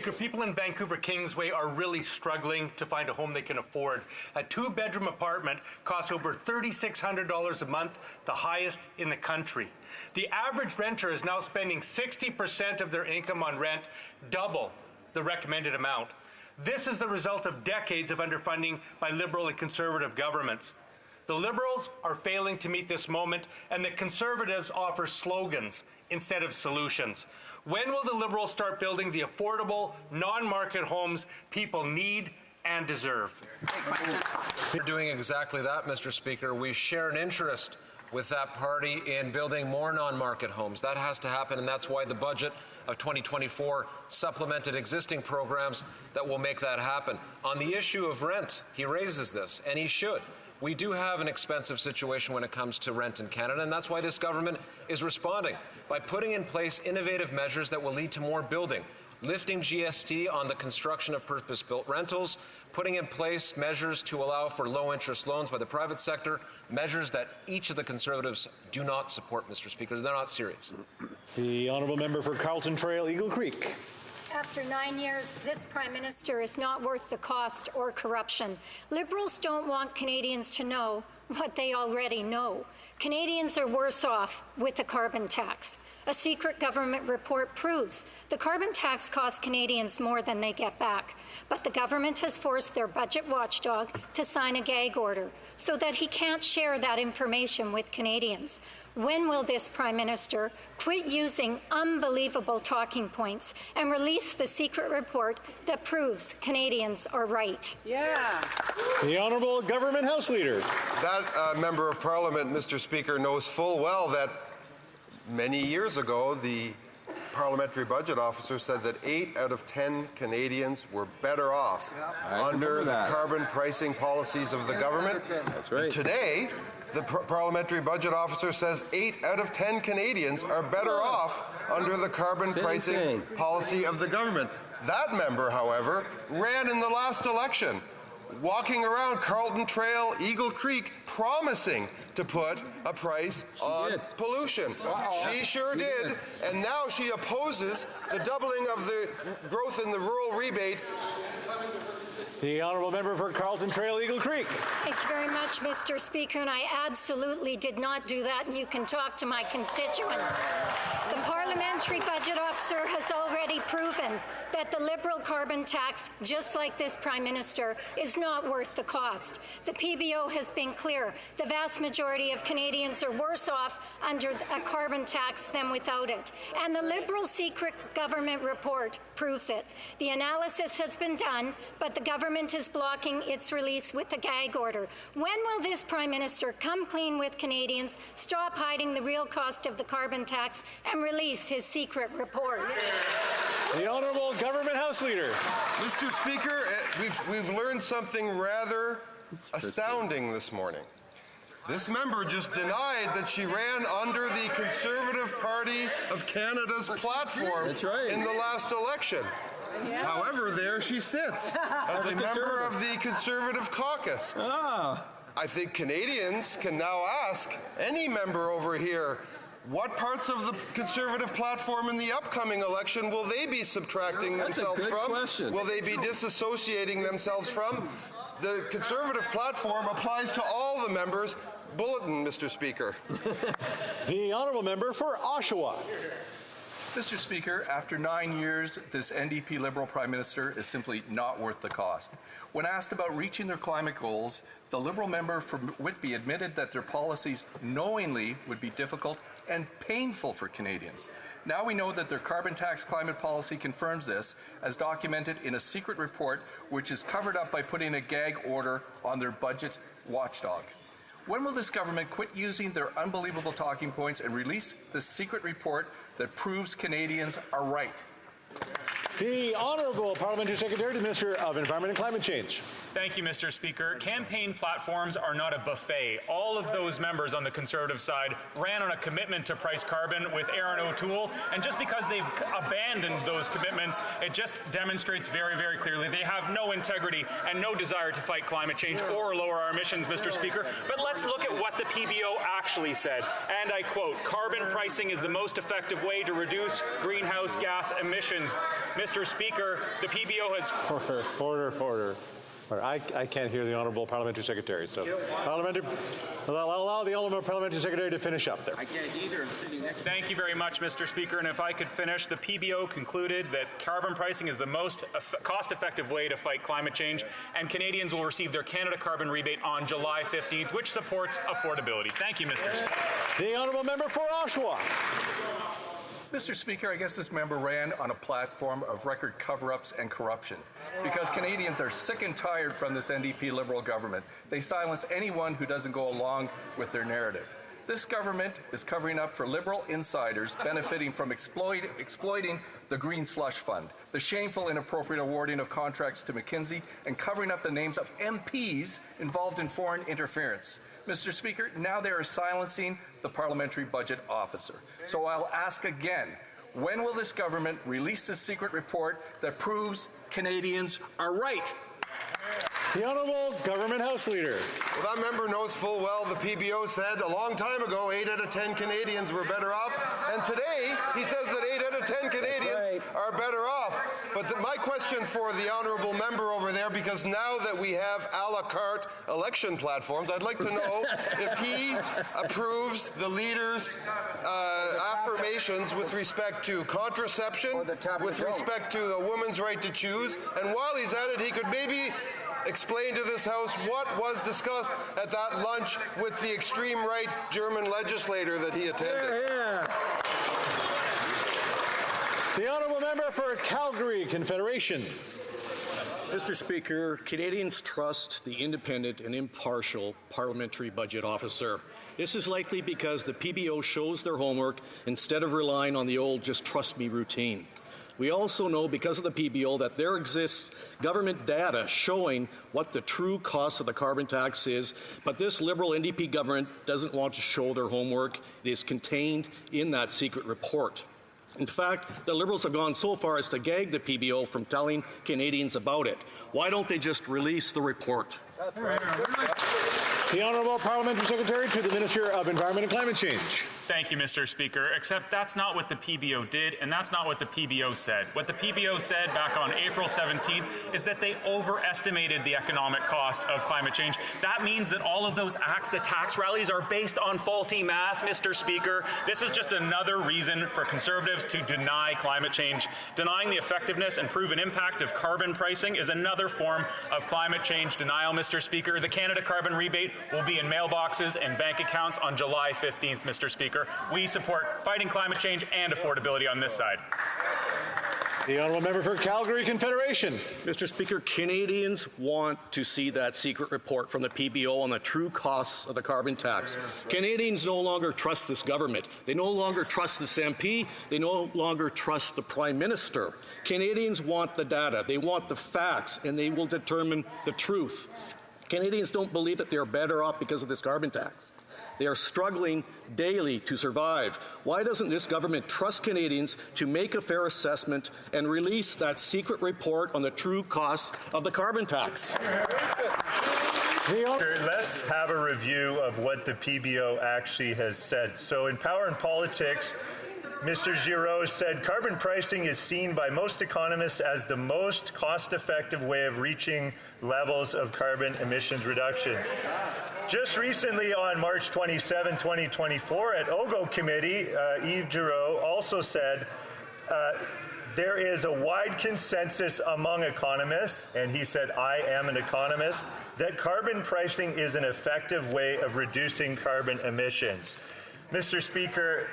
Speaker, people in Vancouver Kingsway are really struggling to find a home they can afford. A two-bedroom apartment costs over $3,600 a month, the highest in the country. The average renter is now spending 60% of their income on rent, double the recommended amount. This is the result of decades of underfunding by Liberal and Conservative governments. The Liberals are failing to meet this moment, and the Conservatives offer slogans instead of solutions. When will the Liberals start building the affordable, non-market homes people need and deserve? We're doing exactly that, Mr. Speaker. We share an interest with that party in building more non-market homes. That has to happen, and that's why the budget of 2024 supplemented existing programs that will make that happen. On the issue of rent, he raises this, and he should. We do have an expensive situation when it comes to rent in Canada, and that's why this government is responding by putting in place innovative measures that will lead to more building, lifting GST on the construction of purpose-built rentals, putting in place measures to allow for low-interest loans by the private sector, measures that each of the Conservatives do not support, Mr. Speaker. They're not serious. The honourable member for Carlton Trail, Eagle Creek. After 9 years, this Prime Minister is not worth the cost or corruption. Liberals don't want Canadians to know what they already know. Canadians are worse off with the carbon tax. A secret government report proves the carbon tax costs Canadians more than they get back. But the government has forced their budget watchdog to sign a gag order so that he can't share that information with Canadians. When will this Prime Minister quit using unbelievable talking points and release the secret report that proves Canadians are right? Yeah. The Honourable Government House Leader. That Member of Parliament, Mr. Speaker, knows full well that many years ago the Parliamentary Budget Officer said that 8 out of 10 Canadians were better off under the carbon pricing policies of the government. That's right. Today, the Parliamentary Budget Officer says 8 out of 10 Canadians are better off under the carbon pricing policy of the government. That member, however, ran in the last election, walking around Carlton Trail, Eagle Creek, promising to put a price on pollution. She sure did, and now she opposes the doubling of the growth in the rural rebate. The honourable member for Carlton Trail, Eagle Creek. Thank you very much, Mr. Speaker, and I absolutely did not do that, and you can talk to my constituents. The Parliamentary Budget Officer has already proven that the Liberal carbon tax, just like this Prime Minister, is not worth the cost. The PBO has been clear. The vast majority of Canadians are worse off under a carbon tax than without it. And the Liberal secret government report proves it. The analysis has been done, but the government is blocking its release with a gag order. When will this Prime Minister come clean with Canadians, stop hiding the real cost of the carbon tax, and release his secret report? The Honourable Government House Leader. Mr. Speaker, we've learned something rather astounding this morning. This member just denied that she ran under the Conservative Party of Canada's platform in the last election. Yeah. However, there she sits as a member of the Conservative caucus. I think Canadians can now ask any member over here, what parts of the Conservative platform in the upcoming election will they be subtracting themselves from? Question. Will they be disassociating themselves from? The Conservative platform applies to all the members. Bulletin, Mr. Speaker. The honourable member for Oshawa. Mr. Speaker, after 9 years, this NDP Liberal Prime Minister is simply not worth the cost. When asked about reaching their climate goals, the Liberal member for Whitby admitted that their policies knowingly would be difficult and painful for Canadians. Now we know that their carbon tax climate policy confirms this, as documented in a secret report which is covered up by putting a gag order on their budget watchdog. When will this government quit using their unbelievable talking points and release the secret report that proves Canadians are right? The Honourable Parliamentary Secretary to the Minister of Environment and Climate Change. Thank you, Mr. Speaker. Campaign platforms are not a buffet. All of those members on the Conservative side ran on a commitment to price carbon with Erin O'Toole, and just because they've abandoned those commitments, it just demonstrates very, very clearly they have no integrity and no desire to fight climate change or lower our emissions, Mr. Speaker. But let's look at what the PBO actually said, and I quote, "Carbon pricing is the most effective way to reduce greenhouse gas emissions." Mr. Speaker, the PBO has... Order. I can't hear the Honourable Parliamentary Secretary. So, I'll allow the Honourable Parliamentary Secretary to finish up there. I can't either. Thank you very much, Mr. Speaker. And if I could finish, the PBO concluded that carbon pricing is the most cost-effective way to fight climate change, and Canadians will receive their Canada Carbon Rebate on July 15th, which supports affordability. Thank you, Mr. Speaker. The Honourable Member for Oshawa. Mr. Speaker, I guess this member ran on a platform of record cover-ups and corruption. Because Canadians are sick and tired from this NDP Liberal government, they silence anyone who doesn't go along with their narrative. This government is covering up for Liberal insiders benefiting from exploiting the Green Slush Fund, the shameful inappropriate awarding of contracts to McKinsey, and covering up the names of MPs involved in foreign interference. Mr. Speaker, now they are silencing the Parliamentary Budget Officer. So I'll ask again, when will this government release this secret report that proves Canadians are right? The Honourable Government House Leader. Well, that member knows full well the PBO said a long time ago 8 out of 10 Canadians were better off. And today, he says that 8 out of 10 Canadians are better off. But my question for the Honourable Member over there, because now that we have a la carte election platforms, I'd like to know if he approves the leader's affirmations with respect to contraception, with respect to a woman's right to choose, and while he's at it, he could maybe explain to this House what was discussed at that lunch with the extreme right German legislator that he attended. The Honourable Member for Calgary Confederation. Mr. Speaker, Canadians trust the independent and impartial Parliamentary Budget Officer. This is likely because the PBO shows their homework instead of relying on the old just trust me routine. We also know, because of the PBO, that there exists government data showing what the true cost of the carbon tax is, but this Liberal NDP government doesn't want to show their homework. It is contained in that secret report. In fact, the Liberals have gone so far as to gag the PBO from telling Canadians about it. Why don't they just release the report? The Honourable Parliamentary Secretary to the Minister of Environment and Climate Change. Thank you, Mr. Speaker, except that's not what the PBO did, and that's not what the PBO said. What the PBO said back on April 17th is that they overestimated the economic cost of climate change. That means that all of those acts, the tax rallies, are based on faulty math, Mr. Speaker. This is just another reason for Conservatives to deny climate change. Denying the effectiveness and proven impact of carbon pricing is another form of climate change denial, Mr. Speaker. The Canada Carbon Rebate will be in mailboxes and bank accounts on July 15th, Mr. Speaker. We support fighting climate change and affordability on this side. The Honourable Member for Calgary Confederation. Mr. Speaker, Canadians want to see that secret report from the PBO on the true costs of the carbon tax. Canadians no longer trust this government. They no longer trust this MP. They no longer trust the Prime Minister. Canadians want the data. They want the facts, and they will determine the truth. Canadians don't believe that they are better off because of this carbon tax. They are struggling daily to survive. Why doesn't this government trust Canadians to make a fair assessment and release that secret report on the true costs of the carbon tax? Let's have a review of what the PBO actually has said. So in Power and Politics, Mr. Giroux said carbon pricing is seen by most economists as the most cost-effective way of reaching levels of carbon emissions reductions. Just recently on March 27, 2024, at OGO Committee, Yves Giroux also said there is a wide consensus among economists, and he said, I am an economist, that carbon pricing is an effective way of reducing carbon emissions. Mr. Speaker,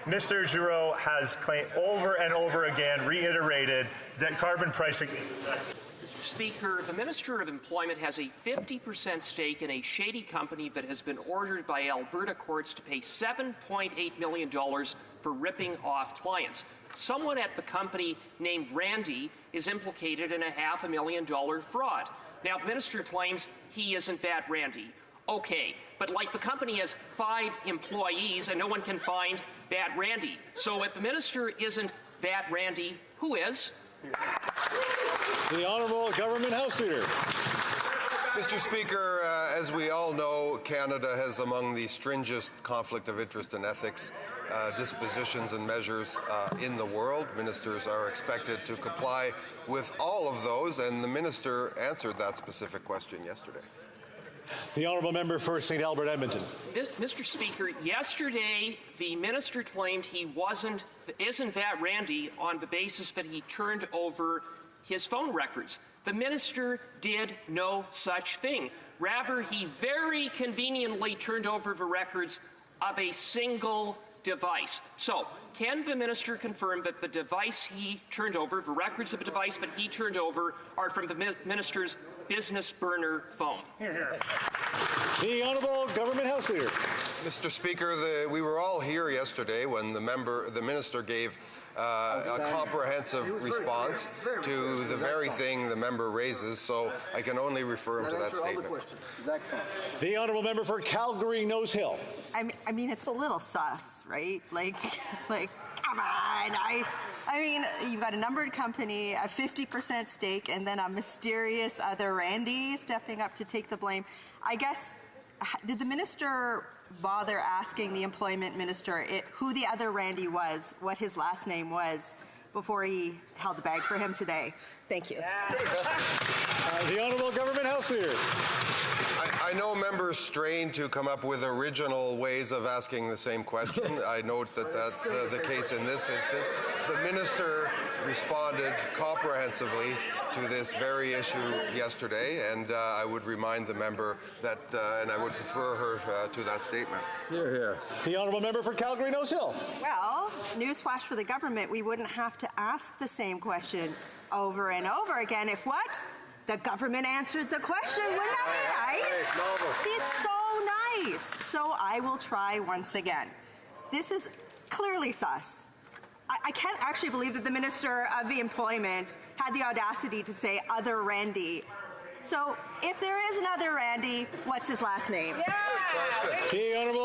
Mr. Giroux has claimed over and over again, reiterated, that carbon pricing... Mr. Speaker, the Minister of Employment has a 50% stake in a shady company that has been ordered by Alberta courts to pay $7.8 million for ripping off clients. Someone at the company named Randy is implicated in a $500,000 fraud. Now, the Minister claims he isn't that Randy. Okay, but like the company has 5 employees and no one can find that Randy. So if the Minister isn't that Randy, who is? The Honourable Government House Leader. Mr. Speaker, as we all know, Canada has among the stringent conflict of interest and ethics dispositions and measures in the world. Ministers are expected to comply with all of those, and the minister answered that specific question yesterday. The honourable member for St. Albert Edmonton. Mr. Speaker, yesterday the minister claimed he isn't that Randy on the basis that he turned over his phone records. The minister did no such thing. Rather, he very conveniently turned over the records of a single device. So, can the minister confirm that the device he turned over, the records of the device that he turned over, are from the minister's business burner phone? The honourable government house leader. Mr. Speaker, we were all here yesterday when the minister gave a comprehensive response to the very thing the member raises, so I can only refer him to that statement. The honourable member for Calgary Nose Hill. I mean, it's a little sus, right? Like, come on. I mean, you've got a numbered company, a 50% stake, and then a mysterious other Randy stepping up to take the blame. I guess, did the minister bother asking the employment minister who the other Randy was, what his last name was, before he held the bag for him today? Thank you. The honourable government house leader. I know members strain to come up with original ways of asking the same question. I note that that's the case in this instance. The minister responded comprehensively to this very issue yesterday, and I would remind the member that, and I would refer her to that statement. Hear, hear. The honourable member for Calgary Nose Hill. Well, newsflash for the government, we wouldn't have to ask the same question over and over again if what? The government answered the question. Wouldn't that be nice? He's so nice. So I will try once again. This is clearly sus. I can't actually believe that the Minister of the Employment had the audacity to say other Randy. So if there is another Randy, what's his last name? The honourable